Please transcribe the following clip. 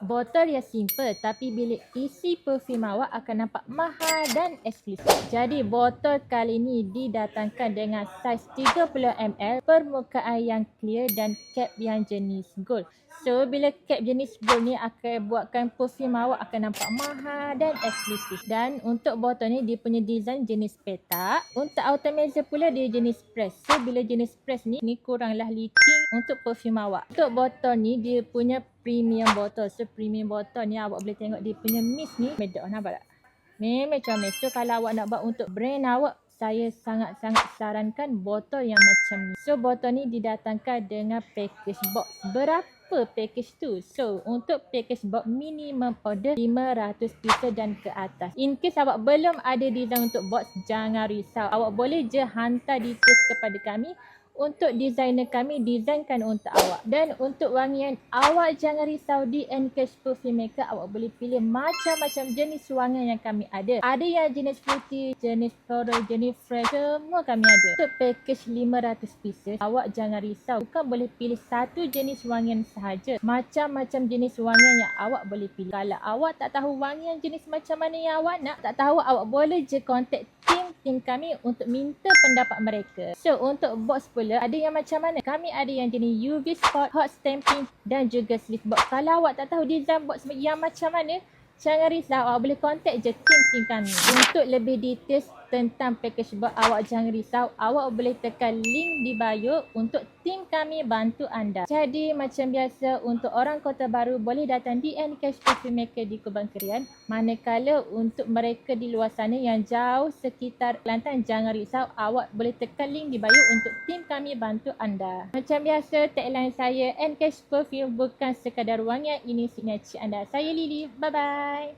Botol yang simple tapi bila isi perfume awak akan nampak mahal dan eksklusif. Jadi botol kali ini didatangkan dengan saiz 30ml, permukaan yang clear dan cap yang jenis gold. So bila cap jenis gold ni akan buatkan perfume awak akan nampak mahal dan eksklusif. Dan untuk botol ni dia punya design jenis petak. Untuk atomizer pula dia jenis press. So bila jenis press ni kuranglah leaking untuk perfume awak. Untuk botol ni dia punya premium botol. So premium botol ni awak boleh tengok dia punya mist ni medok, nampak tak? Memang comel. So kalau awak nak buat untuk brand awak, saya sangat-sangat sarankan botol yang macam ni. So botol ni didatangkan dengan package box. Berapa package tu? So untuk package box minimum order 500 pieces dan ke atas. In case awak belum ada design untuk box, jangan risau. Awak boleh je hantar details kepada kami. Untuk designer kami designkan untuk awak. Dan untuk wangian, awak jangan risau, di Ncash Perfume Maker awak boleh pilih macam-macam jenis wangian yang kami ada. Ada yang jenis fruity, jenis floral, jenis fresh, semua kami ada. Untuk package 500 pieces, awak jangan risau. Bukan boleh pilih satu jenis wangian sahaja. Macam-macam jenis wangian yang awak boleh pilih. Kalau awak tak tahu wangian jenis macam mana yang awak nak, tak tahu, awak boleh je contact tim kami untuk minta pendapat mereka. So untuk box pula ada yang macam mana? Kami ada yang jenis UV spot, hot stamping dan juga sleeve box. Kalau awak tak tahu design box yang macam mana, jangan risau, awak boleh contact je tim kami. Untuk lebih details tentang package box, awak jangan risau, awak boleh tekan link di bio untuk tim kami bantu anda. Jadi macam biasa, untuk orang Kota Baru boleh datang di Ncash Perfume Maker di Kubang Krian. Manakala untuk mereka di luar sana yang jauh sekitar Kelantan, jangan risau, awak boleh tekan link di bio untuk tim kami bantu anda. Macam biasa, tagline saya, Ncash Perfume bukan sekadar wangian, ini signature anda. Saya Lily, bye bye.